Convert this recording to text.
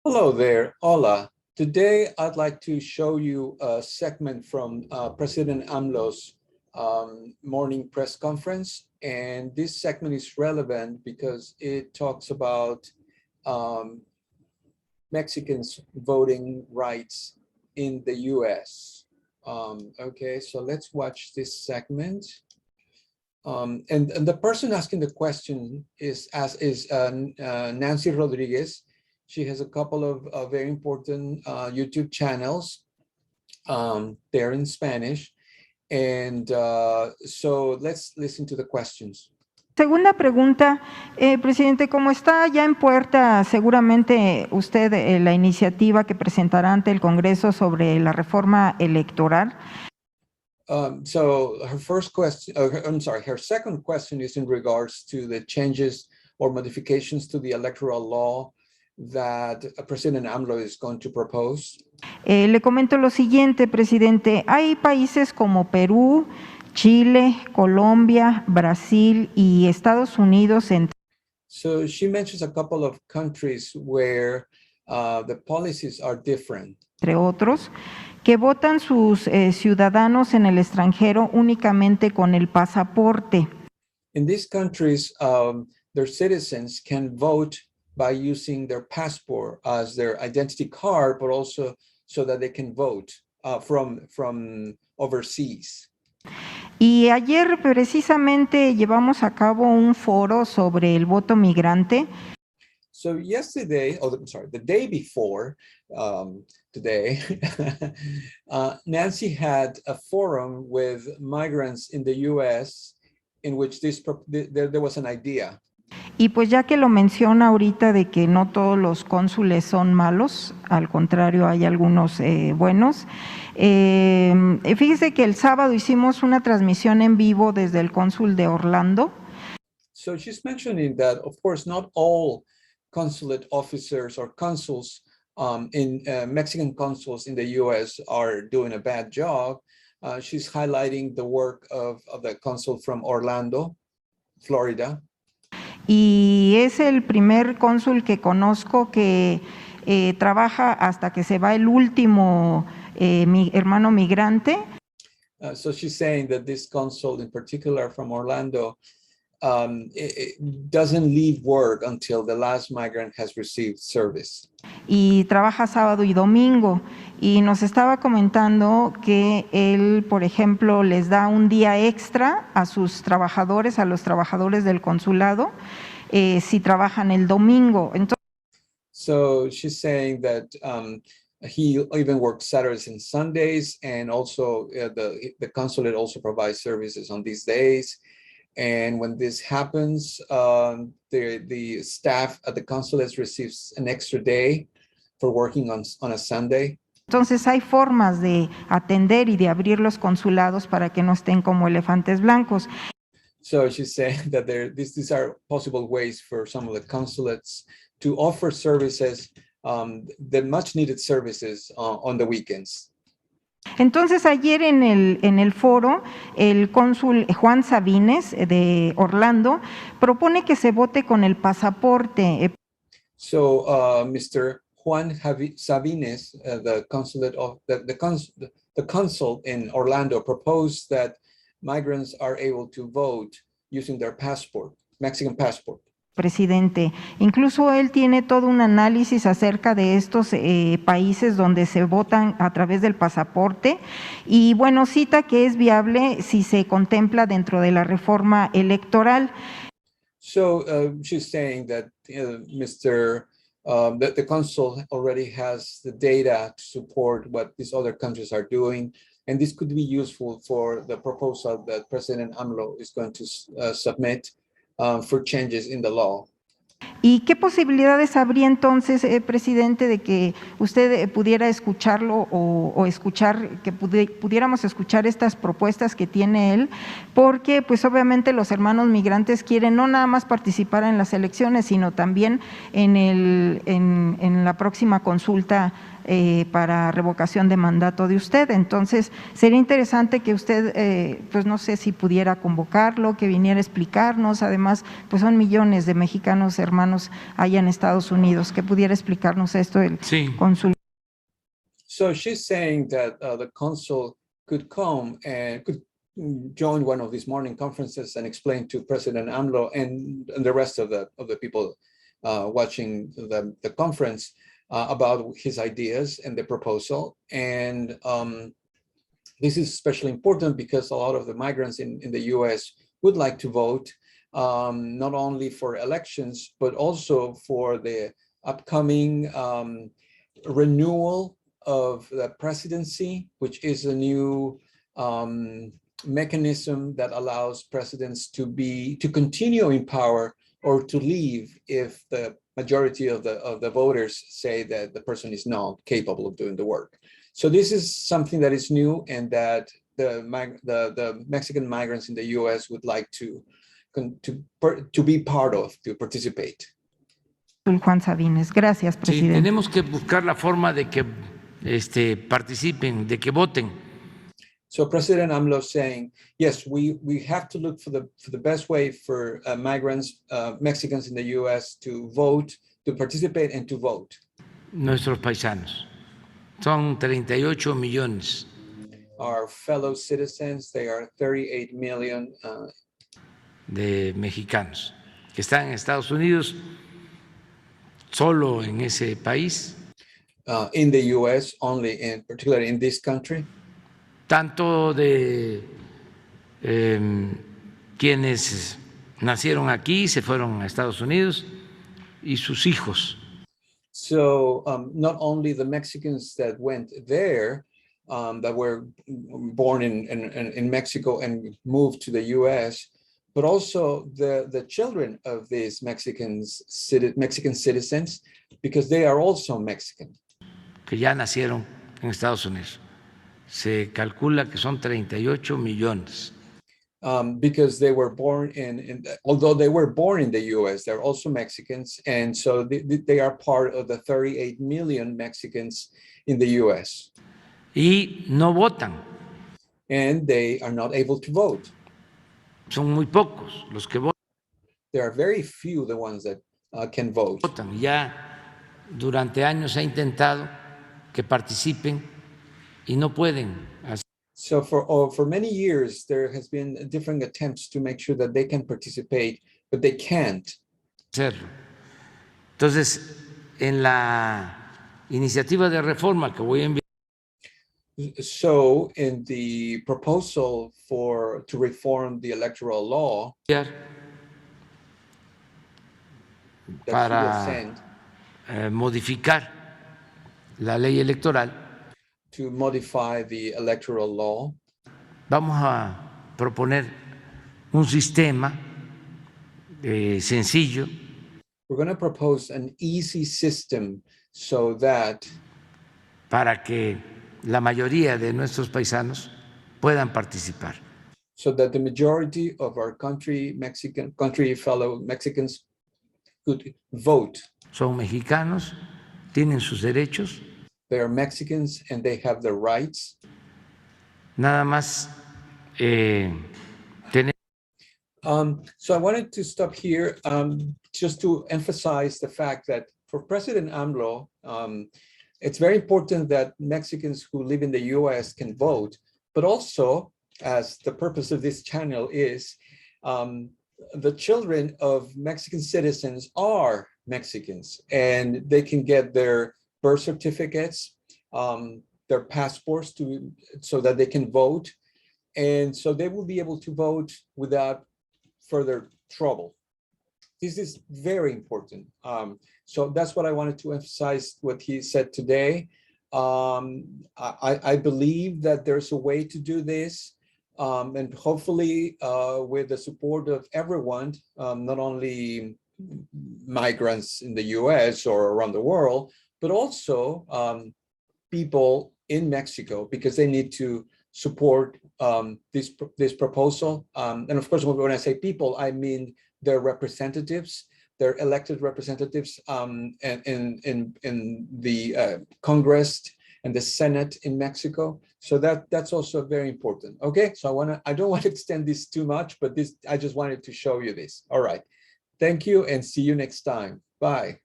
Hello there, hola. Today I'd like to show you a segment from President AMLO's morning press conference. And this segment is relevant because it talks about um, Mexicans' voting rights in the US. Okay, so let's watch this segment. And the person asking the question is Nancy Rodriguez. She has a couple of very important YouTube channels. They're in Spanish. And so let's listen to the questions. Segunda pregunta, presidente, como está ya en puerta seguramente usted la iniciativa que presentará ante el Congreso sobre la reforma electoral. So her first question, her second question is in regards to the changes or modifications to the electoral law that President AMLO is going to propose. Le comento lo siguiente, presidente. Hay países como Perú, Chile, Colombia, Brasil y Estados Unidos. So she mentions a couple of countries where the policies are different. Entre otros, que votan sus ciudadanos en el extranjero únicamente con el pasaporte. In these countries, their citizens can vote by using their passport as their identity card, but also so that they can vote from overseas. Y ayer precisamente llevamos a cabo un foro sobre el voto migrante. So yesterday, the day before today, Nancy had a forum with migrants in the US in which there was an idea. Y pues ya que lo menciona ahorita de que no todos los cónsules son malos, al contrario hay algunos buenos. Fíjese que el sábado hicimos una transmisión en vivo desde el cónsul de Orlando. So she's mentioning that, of course, not all consulate officers or consuls Mexican consuls in the US are doing a bad job. She's highlighting the work of the consul from Orlando, Florida. Y es el primer cónsul que conozco que trabaja hasta que se va el último mi hermano migrante. So she's saying that this consul in particular from Orlando it doesn't leave work until the last migrant has received service. Y trabaja sábado y domingo. Y nos estaba comentando que él, por ejemplo, les da un día extra a sus trabajadores, a los trabajadores del consulado, si trabajan el domingo. Entonces, so she's saying that he even works Saturdays and Sundays, and also the consulate also provides services on these days. And when this happens, the staff at the consulate receives an extra day for working on a Sunday. Entonces hay formas de atender y de abrir los consulados para que no estén como elefantes blancos. So she's saying that these are possible ways for some of the consulates to offer services, the much needed services on the weekends. Entonces ayer en el foro el cónsul Juan Sabines de Orlando propone que se vote con el pasaporte. So Mr. Juan Sabines, the consulate of the consul in Orlando, proposed that migrants are able to vote using their passport, Mexican passport. Presidente, incluso él tiene todo un análisis acerca de estos países donde se votan a través del pasaporte y bueno, cita que es viable si se contempla dentro de la reforma electoral. So she's saying that that the consul already has the data to support what these other countries are doing, and this could be useful for the proposal that President AMLO is going to submit for changes in the law. ¿Y qué posibilidades habría entonces, presidente, de que usted pudiera escucharlo o escuchar, que pudiéramos escuchar estas propuestas que tiene él? Porque pues obviamente los hermanos migrantes quieren no nada más participar en las elecciones, sino también en en la próxima consulta para revocación de mandato de usted. Entonces, sería interesante que usted, pues no sé si pudiera convocarlo, que viniera a explicarnos. Además, pues son millones de mexicanos hermanos allá en Estados Unidos, que pudiera explicarnos esto del cónsul. So she's saying that the consul could come and could join one of these morning conferences and explain to President AMLO and the rest of the people watching the conference about his ideas and the proposal. And this is especially important because a lot of the migrants in the US would like to vote, not only for elections, but also for the upcoming renewal of the presidency, which is a new mechanism that allows presidents to continue in power or to leave if the majority of the voters say that the person is not capable of doing the work. So this is something that is new and that the Mexican migrants in the US would like to be part of, to participate. Juan Sabines, gracias, presidente. Sí, tenemos que buscar la forma de que participen, de que voten. So President AMLO saying, yes, we have to look for the best way for migrants, Mexicans in the U.S. to vote, to participate and to vote. Nuestros paisanos, son 38 millones. Our fellow citizens, they are 38 million. De mexicanos que están en Estados Unidos, solo en ese país. In the U.S., particularly in this country. Tanto de quienes nacieron aquí, se fueron a Estados Unidos, y sus hijos. So not only the Mexicans that went there, that were born in Mexico and moved to the U.S., but also the children of these Mexican citizens, because they are also Mexican. Que ya nacieron en Estados Unidos. Se calcula que son 38 millones. Because they were born although they were born in the U.S., they're also Mexicans, and so they are part of the 38 million Mexicans in the U.S. Y no votan. And they are not able to vote. Son muy pocos los que votan. There are very few the ones that can vote. Votan. Ya durante años se ha intentado que participen y no pueden. So for many years, there has been different attempts to make sure that they can participate, but they can't. Hacerlo. Entonces, en la iniciativa de reforma que voy a enviar. So in the proposal to reform the electoral law, para modificar la ley electoral, to modify the electoral law, vamos a proponer un sistema sencillo. We're going to propose an easy system so that para que la mayoría de nuestros paisanos puedan participar. So that the majority of our fellow Mexicans could vote. Son mexicanos, tienen sus derechos. They are Mexicans and they have their rights. Nada más so I wanted to stop here just to emphasize the fact that for President AMLO, it's very important that Mexicans who live in the US can vote, but also, as the purpose of this channel is, the children of Mexican citizens are Mexicans and they can get their birth certificates, their passports so that they can vote. And so they will be able to vote without further trouble. This is very important. So that's what I wanted to emphasize what he said today. I believe that there's a way to do this. And hopefully with the support of everyone, not only migrants in the US or around the world, but also people in Mexico, because they need to support this proposal. And of course, when I say people, I mean their representatives, their elected representatives in the Congress and the Senate in Mexico. So that's also very important. Okay, so I don't want to extend this too much, but I just wanted to show you this. All right, thank you and see you next time. Bye.